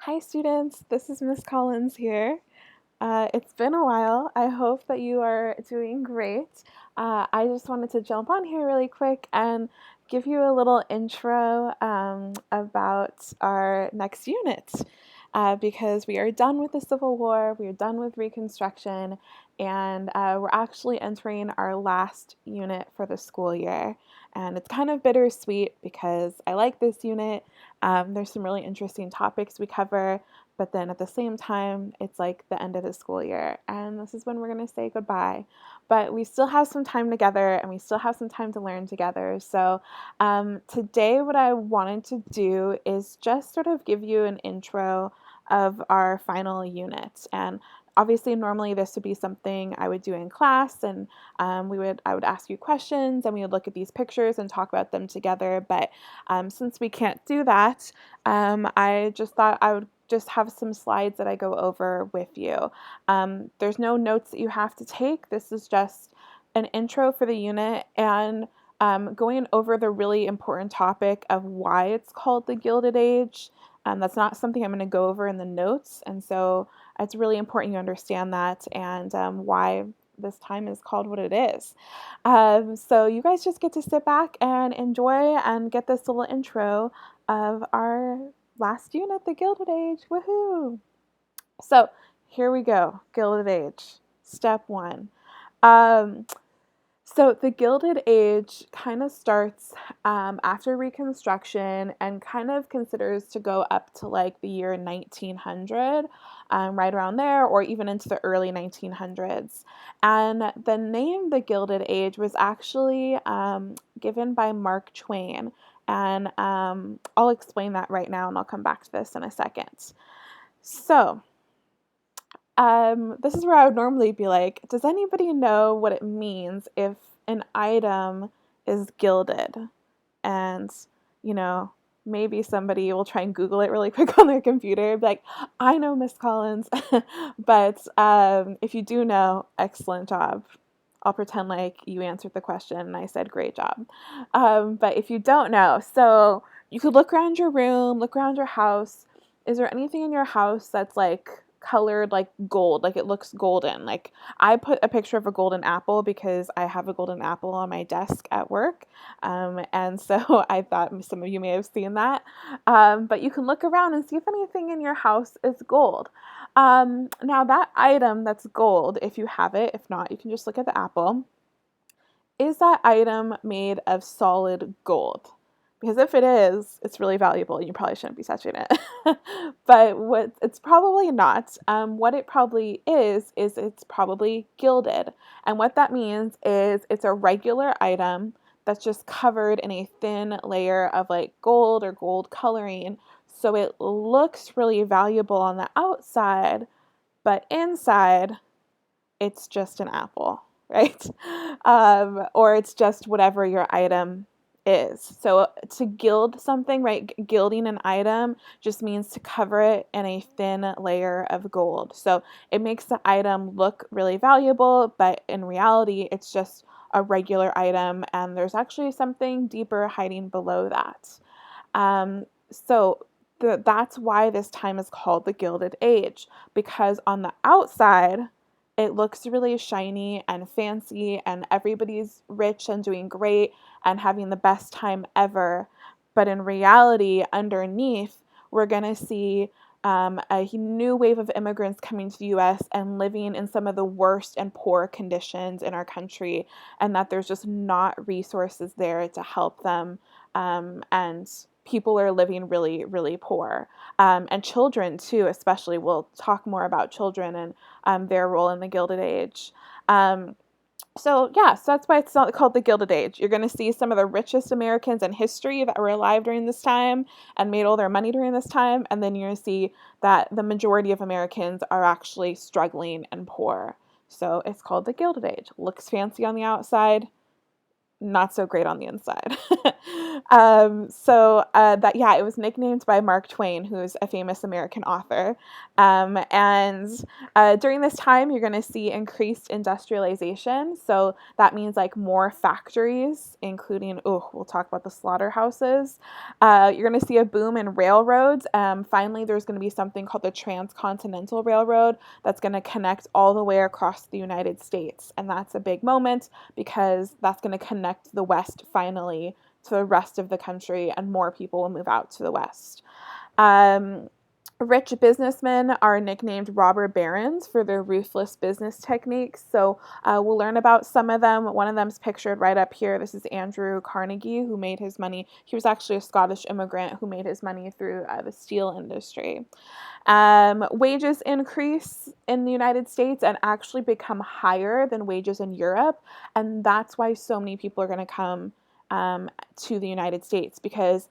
Hi students, this is Miss Collins here. It's been a while. I hope that you are doing great. I just wanted to jump on here really quick and give you a little intro about our next unit because we are done with the Civil War, we are done with Reconstruction, and we're actually entering our last unit for the school year. And it's kind of bittersweet because I like this unit. There's some really interesting topics we cover, but then at the same time, it's like the end of the school year, and this is when we're going to say goodbye. But we still have some time together, and we still have some time to learn together. So today, what I wanted to do is just sort of give you an intro of our final unit. And obviously, normally this would be something I would do in class, and I would ask you questions, and we would look at these pictures and talk about them together. But since we can't do that, I just thought I would just have some slides that I go over with you. There's no notes that you have to take. This is just an intro for the unit and going over the really important topic of why it's called the Gilded Age. That's not something I'm going to go over in the notes, and so it's really important you understand that and why this time is called what it is. So you guys just get to sit back and enjoy and get this little intro of our last unit, the Gilded Age. Woohoo! So here we go, Gilded Age. Step one. Um, so the Gilded Age kind of starts after Reconstruction and kind of considers to go up to like the year 1900, right around there, or even into the early 1900s. And the name the Gilded Age was actually given by Mark Twain. And I'll explain that right now, and I'll come back to this in a second. So, this is where I would normally be like, does anybody know what it means if an item is gilded? And, you know, maybe somebody will try and Google it really quick on their computer, be like, I know, Miss Collins. But if you do know, excellent job. I'll pretend like you answered the question and I said, great job. But if you don't know, so you could look around your room, look around your house. Is there anything in your house that's like colored like gold, like it looks golden? Like I put a picture of a golden apple because I have a golden apple on my desk at work. And so I thought some of you may have seen that. But you can look around and see if anything in your house is gold. Now that item that's gold, if you have it, if not, you can just look at the apple. Is that item made of solid gold? Because if it is, it's really valuable. You probably shouldn't be touching it. But it's probably not. What it probably is it's probably gilded. And what that means is it's a regular item that's just covered in a thin layer of like gold or gold coloring. So it looks really valuable on the outside, but inside, it's just an apple, right? Or it's just whatever your item is. So to gild something, right, gilding an item just means to cover it in a thin layer of gold. So it makes the item look really valuable, but in reality, it's just a regular item, and there's actually something deeper hiding below that. That's why this time is called the Gilded Age, because on the outside, it looks really shiny and fancy, and everybody's rich and doing great and having the best time ever. But in reality, underneath, we're going to see a new wave of immigrants coming to the US and living in some of the worst and poor conditions in our country, and that there's just not resources there to help them. And people are living really, really poor. And children, too, especially. We'll talk more about children and their role in the Gilded Age. So that's why it's not called the Gilded Age. You're going to see some of the richest Americans in history that were alive during this time and made all their money during this time. And then you're going to see that the majority of Americans are actually struggling and poor. So it's called the Gilded Age. Looks fancy on the outside, not so great on the inside. It was nicknamed by Mark Twain, who's a famous American author. During this time, you're going to see increased industrialization. So that means like more factories, including, we'll talk about the slaughterhouses. You're going to see a boom in railroads. Finally, there's going to be something called the Transcontinental Railroad that's going to connect all the way across the United States. And that's a big moment because that's going to connect the West finally to the rest of the country, and more people will move out to the West. Rich businessmen are nicknamed robber barons for their ruthless business techniques. So we'll learn about some of them. One of them is pictured right up here. This is Andrew Carnegie, who made his money. He was actually a Scottish immigrant who made his money through the steel industry. Wages increase in the United States and actually become higher than wages in Europe. And that's why so many people are going to come to the United States, because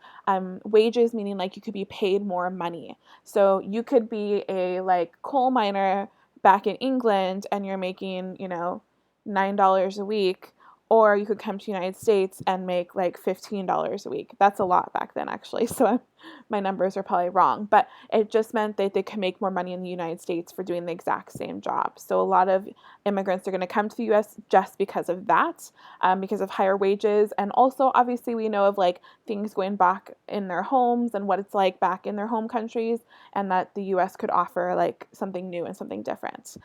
wages, meaning like you could be paid more money. So you could be a like coal miner back in England and you're making, $9 a week, or you could come to the United States and make like $15 a week. That's a lot back then, actually. So my numbers are probably wrong, but it just meant that they could make more money in the United States for doing the exact same job. So a lot of immigrants are going to come to the U.S. just because of that, because of higher wages. And also, obviously, we know of like things going back in their homes and what it's like back in their home countries, and that the U.S. could offer like something new and something different.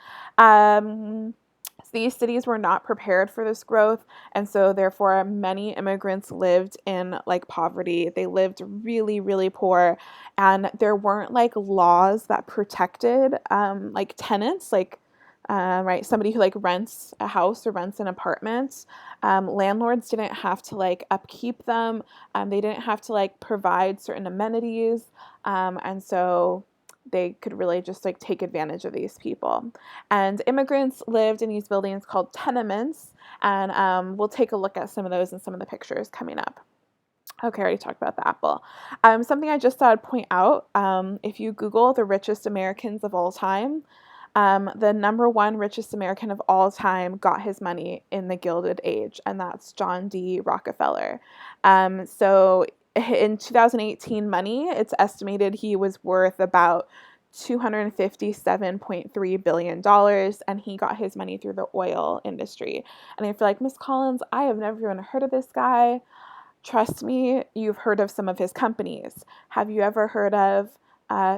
These cities were not prepared for this growth, and so therefore many immigrants lived in like poverty. They lived really, really poor, and there weren't like laws that protected like tenants, like right, somebody who like rents a house or rents an apartment. Landlords didn't have to like upkeep them. They didn't have to like provide certain amenities, and so they could really just like take advantage of these people. And immigrants lived in these buildings called tenements, and we'll take a look at some of those in some of the pictures coming up. Okay, I already talked about the apple. Something I just thought I'd point out, if you Google the richest Americans of all time, the number one richest American of all time got his money in the Gilded Age, and that's John D. Rockefeller. So in 2018 money, it's estimated he was worth about $257.3 billion, and he got his money through the oil industry. And if you're like, Miss Collins, I have never even heard of this guy. Trust me, you've heard of some of his companies. Have you ever heard of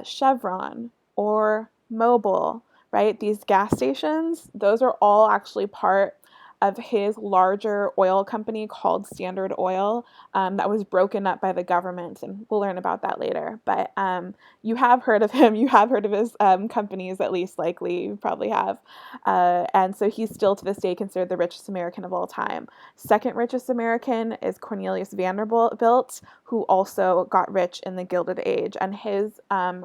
Chevron or Mobil, right? These gas stations, those are all actually part of his larger oil company called Standard Oil, that was broken up by the government, and we'll learn about that later. But you have heard of him, you have heard of his companies, at least likely, you probably have. And so he's still to this day considered the richest American of all time. Second richest American is Cornelius Vanderbilt, who also got rich in the Gilded Age, and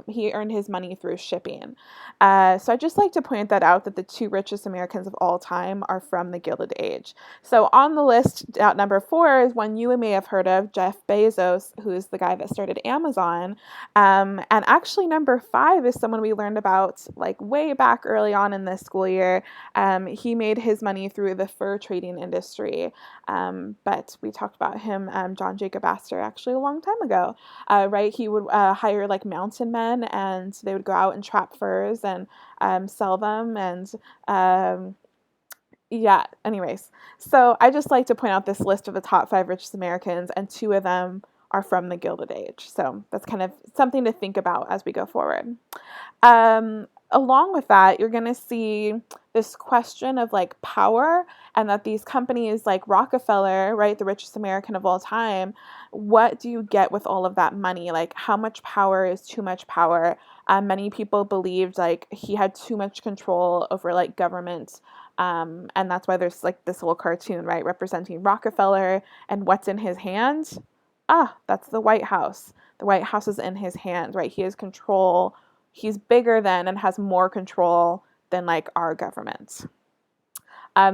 he earned his money through shipping. So I just like to point that out, that the two richest Americans of all time are from the Gilded Age. So on the list, at number 4 is one you may have heard of, Jeff Bezos, who is the guy that started Amazon. And actually number 5 is someone we learned about like way back early on in this school year. He made his money through the fur trading industry. But we talked about him, John Jacob Astor, actually a long time ago, right? He would hire like mountain men, and they would go out and trap furs and sell them. And anyways, so I just like to point out this list of the top 5 richest Americans, and 2 of them are from the Gilded Age. So that's kind of something to think about as we go forward. Along with that, you're going to see this question of like power, and that these companies like Rockefeller, right, the richest American of all time, what do you get with all of that money? Like, how much power is too much power? Many people believed like he had too much control over like government. And that's why there's like this little cartoon, right, representing Rockefeller, and what's in his hand? That's the White House. The White House is in his hand, right? He has control. He's bigger than and has more control than like our government.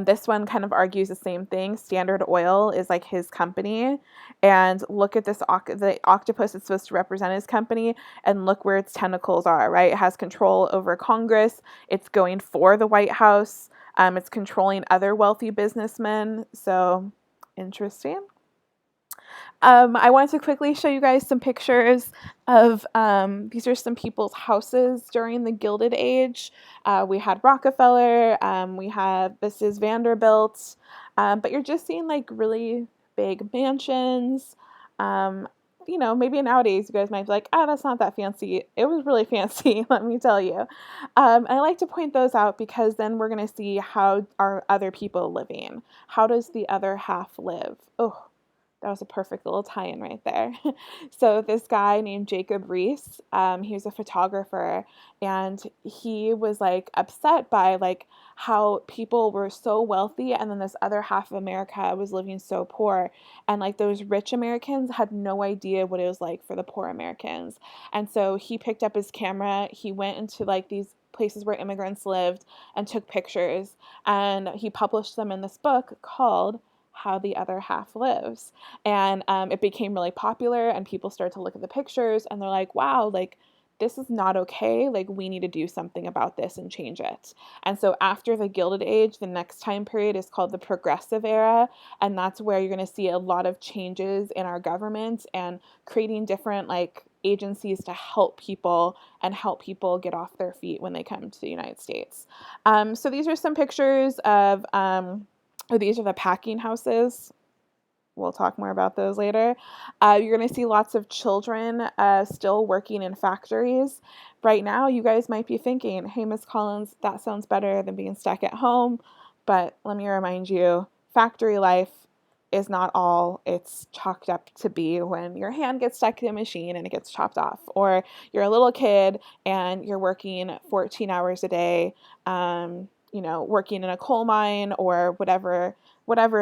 This one kind of argues the same thing. Standard Oil is like his company, and look at this, the octopus is supposed to represent his company, and look where its tentacles are, right? It has control over Congress. It's going for the White House. It's controlling other wealthy businessmen. So Interesting. I wanted to quickly show you guys some pictures of, these are some people's houses during the Gilded Age. We had Rockefeller, this is Vanderbilt, but you're just seeing like really big mansions. Um, maybe nowadays you guys might be like, oh, that's not that fancy. It was really fancy, let me tell you. And I like to point those out because then we're going to see how are other people living. How does the other half live? Oh, that was a perfect little tie-in right there. So this guy named Jacob Riis, he was a photographer, and he was like upset by like how people were so wealthy, and then this other half of America was living so poor, and like those rich Americans had no idea what it was like for the poor Americans. And so he picked up his camera, he went into like these places where immigrants lived and took pictures, and he published them in this book called How the Other Half Lives. And it became really popular, and people started to look at the pictures and they're like, wow, like this is not okay. Like we need to do something about this and change it. And so after the Gilded Age, the next time period is called the Progressive Era. And that's where you're going to see a lot of changes in our government and creating different like agencies to help people and help people get off their feet when they come to the United States. So these are some pictures of, these are the packing houses. We'll talk more about those later. You're going to see lots of children still working in factories. Right now, you guys might be thinking, hey, Miss Collins, that sounds better than being stuck at home. But let me remind you, factory life is not all it's chalked up to be when your hand gets stuck in a machine and it gets chopped off. Or you're a little kid and you're working 14 hours a day, working in a coal mine or whatever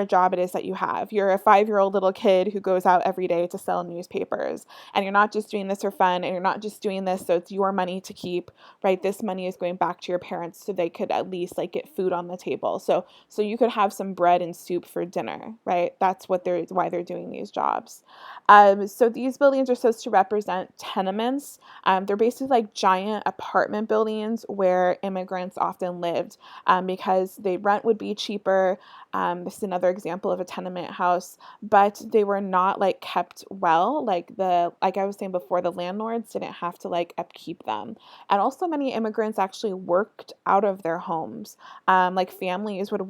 job it is that you have. You're a 5-year-old little kid who goes out every day to sell newspapers, and you're not just doing this for fun, and you're not just doing this so it's your money to keep, right? This money is going back to your parents so they could at least like get food on the table. So you could have some bread and soup for dinner, right? That's why they're doing these jobs. So these buildings are supposed to represent tenements. They're basically like giant apartment buildings where immigrants often lived, because the rent would be cheaper. This is another example of a tenement house, but they were not like kept well. Like I was saying before, the landlords didn't have to like upkeep them. And also many immigrants actually worked out of their homes. Like families would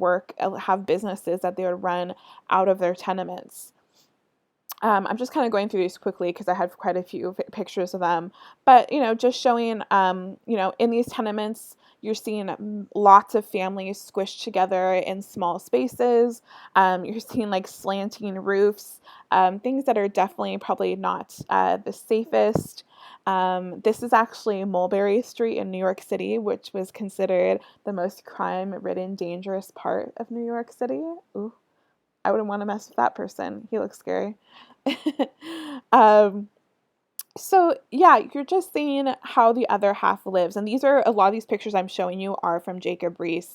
have businesses that they would run out of their tenements. I'm just kind of going through these quickly because I have quite a few pictures of them. But, just showing, in these tenements, you're seeing lots of families squished together in small spaces. You're seeing like slanting roofs, things that are definitely probably not the safest. This is actually Mulberry Street in New York City, which was considered the most crime-ridden, dangerous part of New York City. Ooh, I wouldn't want to mess with that person. He looks scary. um, so yeah, you're just seeing how the other half lives. And a lot of these pictures I'm showing you are from Jacob Riis.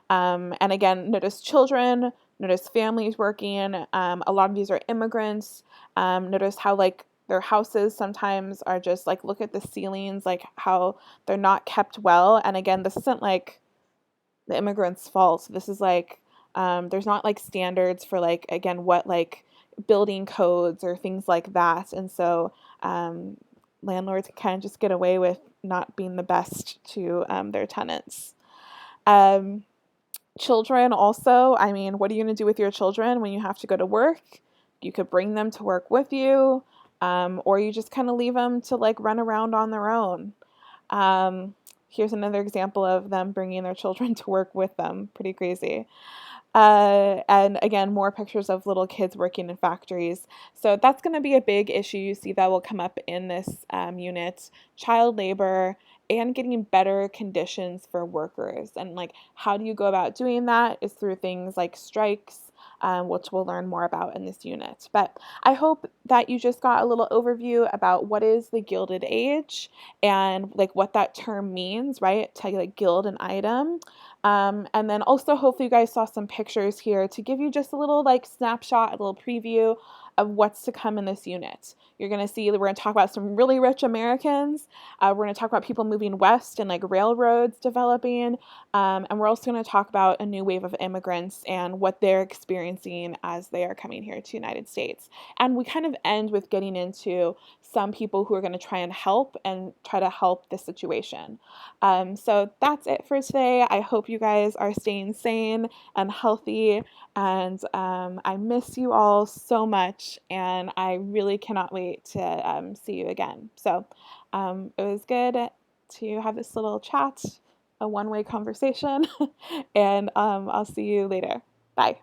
And again, notice children, notice families working. A lot of these are immigrants. Notice how like their houses sometimes are just like, look at the ceilings, like how they're not kept well. And again, this isn't like the immigrants' fault. This is like, there's not like standards for like, again, what like building codes or things like that. And so landlords kind of just get away with not being the best to their tenants. Children also, I mean, what are you going to do with your children when you have to go to work? You could bring them to work with you, or you just kind of leave them to like run around on their own. Here's another example of them bringing their children to work with them. Pretty crazy. And again, more pictures of little kids working in factories. So that's going to be a big issue you see that will come up in this unit. Child labor and getting better conditions for workers. And like, how do you go about doing that is through things like strikes, which we'll learn more about in this unit. But I hope that you just got a little overview about what is the Gilded Age and like what that term means, right? To like gild an item. And then also hopefully you guys saw some pictures here to give you just a little like snapshot, a little preview of what's to come in this unit. You're going to see that we're going to talk about some really rich Americans. We're going to talk about people moving west and like railroads developing. And we're also going to talk about a new wave of immigrants and what they're experiencing as they are coming here to the United States. And we kind of end with getting into some people who are going to try and help and try to help the situation. So that's it for today. I hope you guys are staying sane and healthy. And I miss you all so much. And I really cannot wait to see you again. So it was good to have this little chat, a one-way conversation. And I'll see you later. Bye.